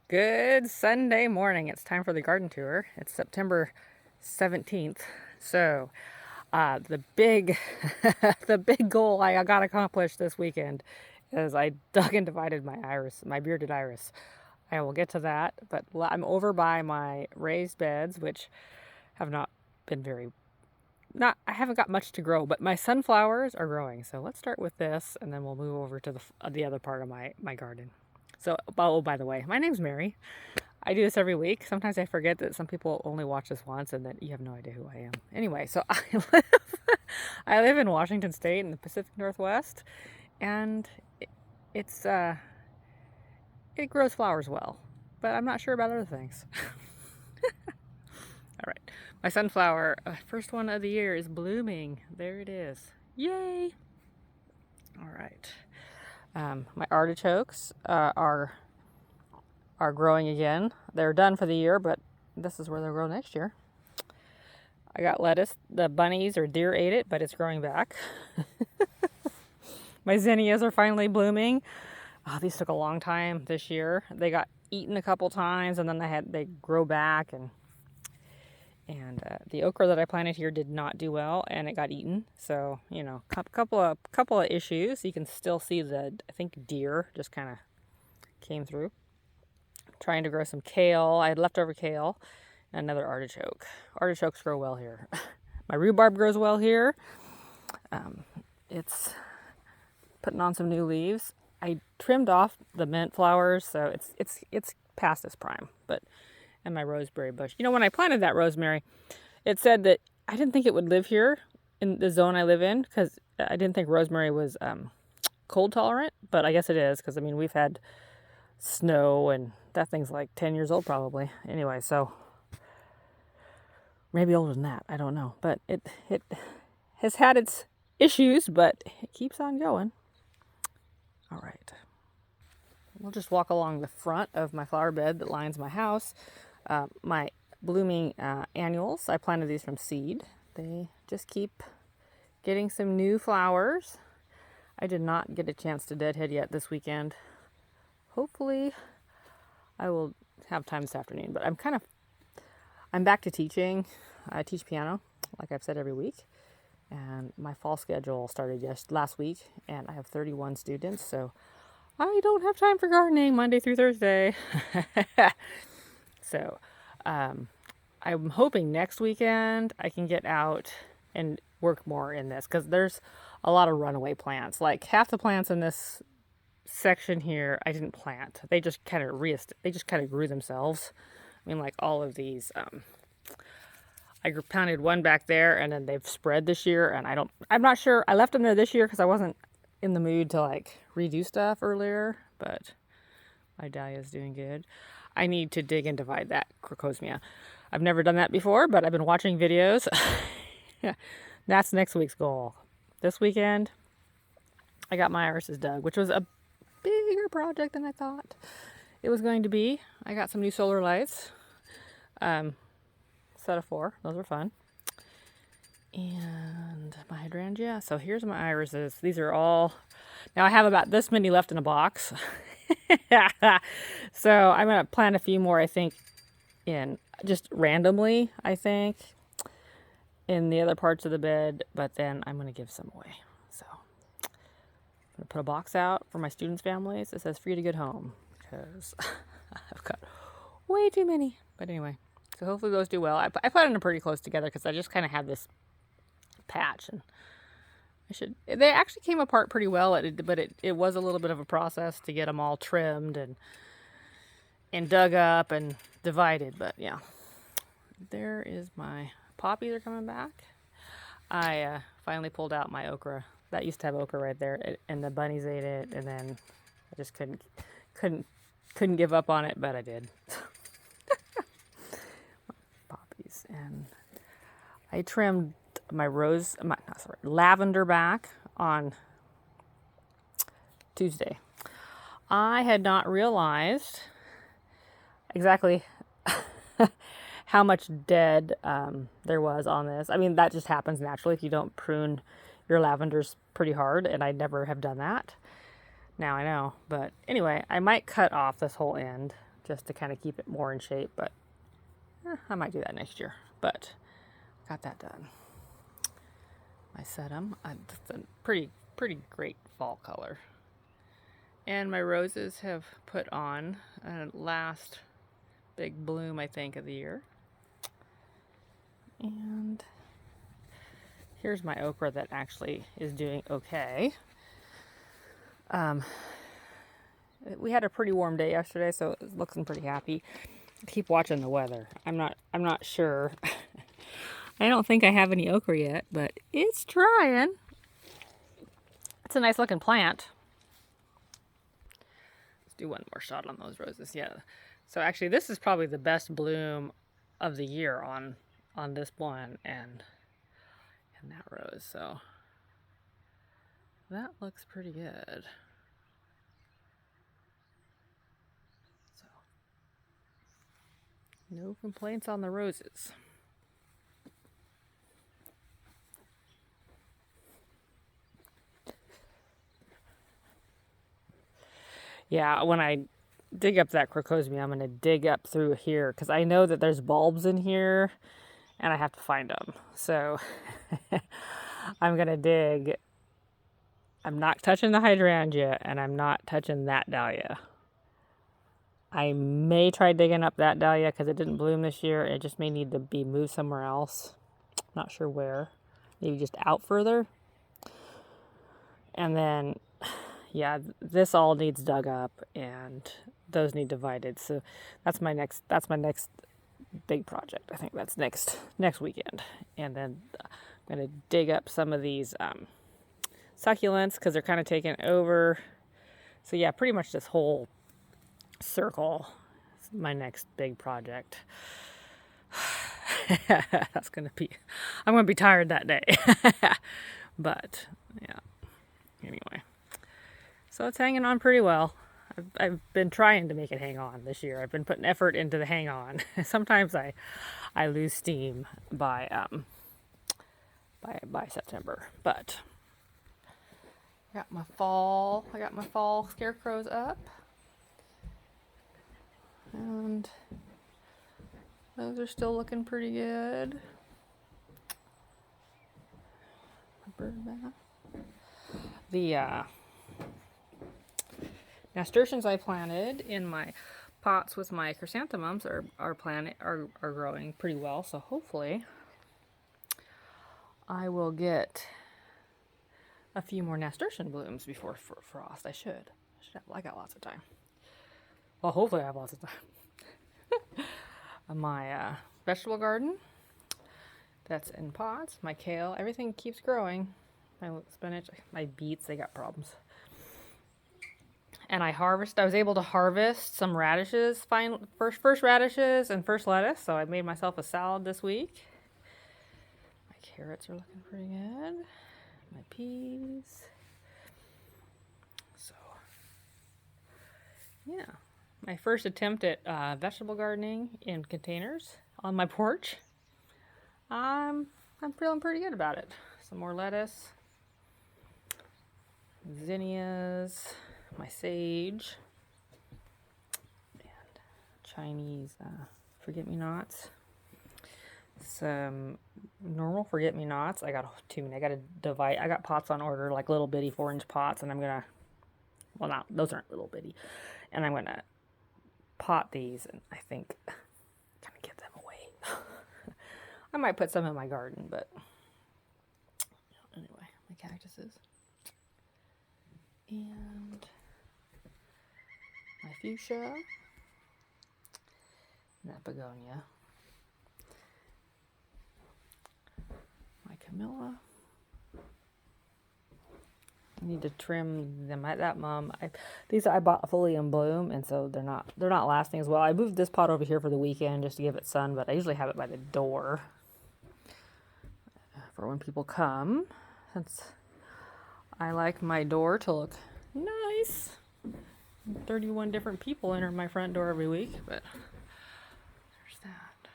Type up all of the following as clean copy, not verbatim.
Good Sunday morning. It's time for the garden tour. It's September 17th. So, the big, the big goal I got accomplished this weekend is I dug and divided my iris, my bearded iris. I will get to that, but I'm over by my raised beds, which have not been very, not, I haven't got much to grow, but my sunflowers are growing. So let's start with this, and then we'll move over to the other part of my garden. So, oh, by the way, my name's Mary. I do this every week. Sometimes I forget that some people only watch this once and that you have no idea who I am. Anyway, so I live in Washington State in the Pacific Northwest, and it's it grows flowers well, but I'm not sure about other things. All right, my sunflower, first one of the year, is blooming. There it is. Yay! All right, my artichokes are growing again. They're done for the year, but this is where they'll grow next year. I got lettuce. The bunnies or deer ate it, but it's growing back. My zinnias are finally blooming. Oh, these took a long time this year. They got eaten a couple times, and then they grow back, and the okra that I planted here did not do well, and it got eaten. So couple of issues. You can still see I think deer just kind of came through. Trying to grow some kale. I had leftover kale and another artichoke. Artichokes grow well here. My rhubarb grows well here. It's putting on some new leaves. I trimmed off the mint flowers, so it's past its prime. And my rosemary bush. When I planted that rosemary, it said that I didn't think it would live here in the zone I live in because I didn't think rosemary was cold tolerant, but I guess it is because we've had snow, and that thing's like 10 years old probably. Anyway, so maybe older than that. I don't know. But it has had its issues, but it keeps on going. All right. We'll just walk along the front of my flower bed that lines my house. My blooming annuals, I planted these from seed. They just keep getting some new flowers. I did not get a chance to deadhead yet this weekend. Hopefully I will have time this afternoon, but I'm back to teaching. I teach piano, like I've said, every week, and my fall schedule started just last week, and I have 31 students, so I don't have time for gardening Monday through Thursday. So I'm hoping next weekend I can get out and work more in this, because there's a lot of runaway plants. Like half the plants in this section here I didn't plant. They just kind of grew themselves. Like all of these, I planted one back there, and then they've spread this year, and I'm not sure. I left them there this year because I wasn't in the mood to redo stuff earlier, but my dahlia's doing good. I need to dig and divide that crocosmia. I've never done that before, but I've been watching videos. That's next week's goal. This weekend I got my irises dug, which was a bigger project than I thought it was going to be. I got some new solar lights, set of 4. Those were fun. And my hydrangea. So here's my irises. These are all, now I have about this many left in a box. So I'm going to plant a few more, I think, in just randomly, I think, in the other parts of the bed, but then I'm going to give some away. So I'm going to put a box out for my students' families. It says free to get home, because I've got way too many. But anyway, so hopefully those do well. I planted them pretty close together because I just kind of had this patch, and they actually came apart pretty well, but it was a little bit of a process to get them all trimmed and dug up and divided. But yeah, there is my poppies are coming back. I finally pulled out my okra. That used to have okra right there, and the bunnies ate it, and then I just couldn't give up on it, but I did. Poppies. And I trimmed my lavender back on Tuesday. I had not realized exactly how much dead there was on this. That just happens naturally if you don't prune your lavenders pretty hard, and I never have done that. Now I know, but anyway, I might cut off this whole end just to kind of keep it more in shape, but I might do that next year. But got that done. My sedum, it's a pretty great fall color. And my roses have put on a last big bloom, I think, of the year. And here's my okra that actually is doing okay. We had a pretty warm day yesterday, so it's looking pretty happy. Keep watching the weather. I'm not sure. I don't think I have any okra yet, but it's trying. It's a nice looking plant. Let's do one more shot on those roses. Yeah. So actually this is probably the best bloom of the year on this one and that rose. So that looks pretty good. So no complaints on the roses. Yeah, when I dig up that crocosmia, I'm going to dig up through here because I know that there's bulbs in here and I have to find them. So I'm going to dig. I'm not touching the hydrangea and I'm not touching that dahlia. I may try digging up that dahlia because it didn't bloom this year. It just may need to be moved somewhere else. Not sure where. Maybe just out further. And then yeah, this all needs dug up and those need divided. So that's my next big project. I think that's next weekend. And then I'm going to dig up some of these succulents because they're kind of taking over. So yeah, pretty much this whole circle is my next big project. I'm going to be tired that day. But yeah, anyway. So it's hanging on pretty well. I've been trying to make it hang on this year. I've been putting effort into the hang on. Sometimes I lose steam by September, but I got my fall scarecrows up, and those are still looking pretty good. Bird bath. The nasturtiums I planted in my pots with my chrysanthemums are growing pretty well. So hopefully I will get a few more nasturtium blooms before frost. I got lots of time. Well, hopefully I have lots of time. My vegetable garden that's in pots, my kale, everything keeps growing. My spinach, my beets, they got problems. And I was able to harvest some radishes, first radishes and first lettuce. So I made myself a salad this week. My carrots are looking pretty good. My peas. So, yeah. My first attempt at vegetable gardening in containers on my porch. I'm feeling pretty good about it. Some more lettuce. Zinnias. My sage and Chinese forget-me-nots, some normal forget-me-nots. I got too many. I got to divide. I got pots on order, like little bitty 4-inch pots, and I'm gonna, well, not those aren't little bitty, and I'm gonna pot these, and I think kind of give them away. I might put some in my garden, but anyway, my cactuses and my fuchsia, and that begonia, my Camilla. I need to trim them. These I bought fully in bloom, and so they're not lasting as well. I moved this pot over here for the weekend just to give it sun, but I usually have it by the door for when people come, since I like my door to look nice. 31 different people enter my front door every week, but there's that.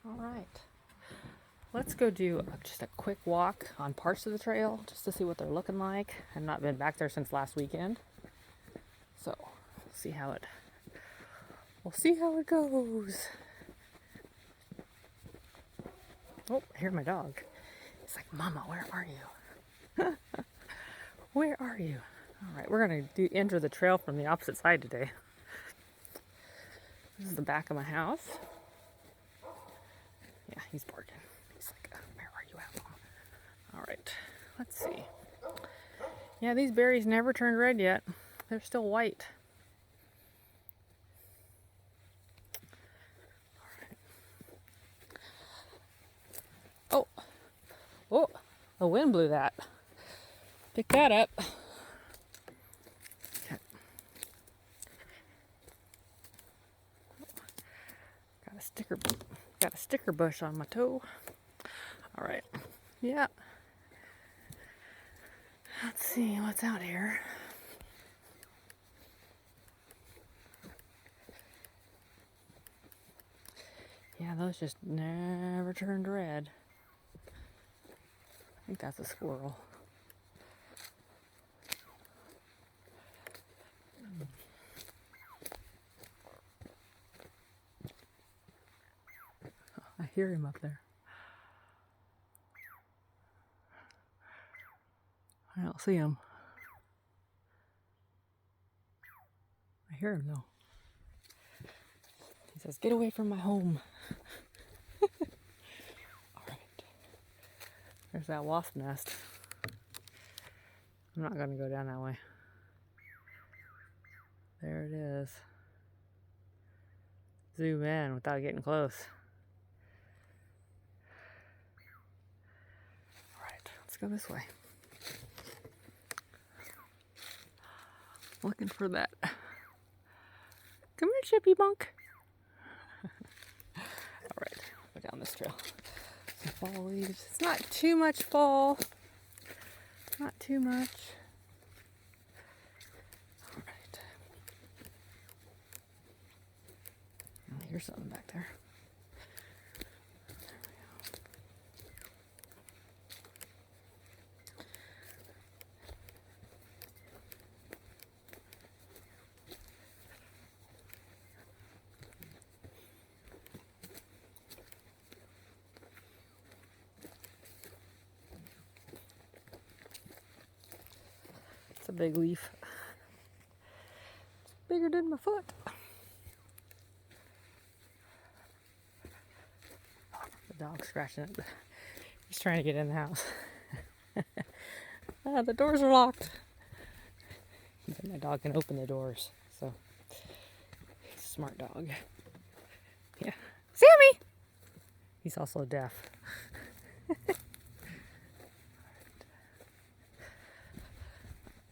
All right. Let's go do just a quick walk on parts of the trail just to see what they're looking like. I've not been back there since last weekend. So, see how it We'll see how it goes. Oh, I hear my dog. It's like, Mama, where are you? Where are you? All right, we're gonna enter the trail from the opposite side today. This is the back of my house. Yeah, he's barking. He's like, where are you at, Mama? All right, let's see. Yeah, these berries never turned red yet. They're still white. All right. Oh, the wind blew that. Pick that up. Okay. Got a sticker bush on my toe. All right. Yeah. Let's see what's out here. Yeah, those just never turned red. I think that's a squirrel. I hear him up there. I don't see him. I hear him though. He says, "Get away from my home." All right. There's that wasp nest. I'm not going to go down that way. There it is. Zoom in without getting close. All right, let's go this way. Looking for that. Come here, Chippy Bunk. All right, go down this trail. Some fall leaves. It's not too much fall. Not too much. All right. Oh, here's something back there. It's a big leaf. It's bigger than my foot. The dog's scratching it. He's trying to get in the house. The doors are locked. But my dog can open the doors, so he's a smart dog. Yeah. Sammy! He's also deaf.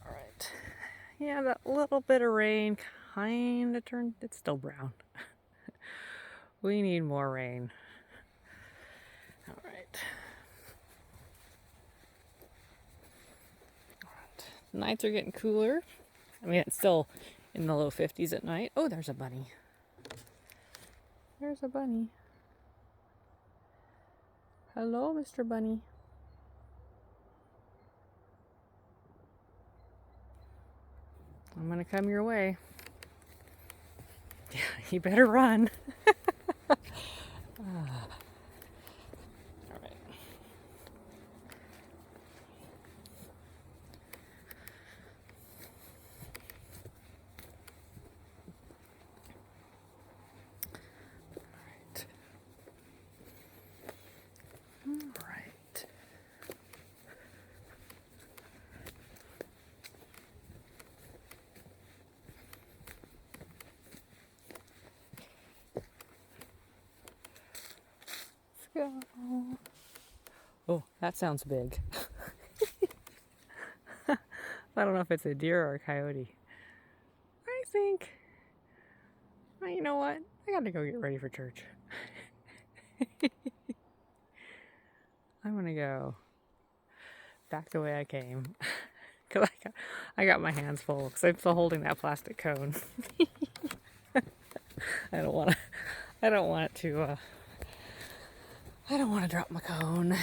Alright. Yeah, that little bit of rain kind of turned, it's still brown. We need more rain. Alright. Nights are getting cooler. I mean, it's still in the low 50s at night. Oh, there's a bunny. There's a bunny. Hello, Mr. Bunny. I'm gonna come your way. Yeah, you better run. Go. Oh, that sounds big. I don't know if it's a deer or a coyote. I think, well, you know what? I gotta go get ready for church. I'm gonna go back the way I came. Cause I got my hands full because I'm still holding that plastic cone. I don't want to drop my cone.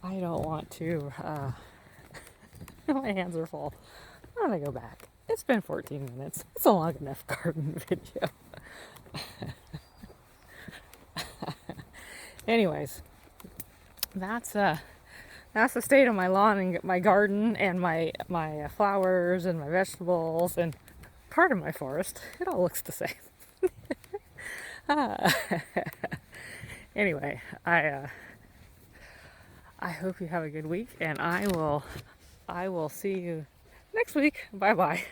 I don't want to, my hands are full. I'm gonna go back. It's been 14 minutes. It's a long enough garden video. Anyways, that's the state of my lawn and my garden and my flowers and my vegetables and part of my forest. It all looks the same. Anyway, I hope you have a good week, and I will see you next week. Bye bye.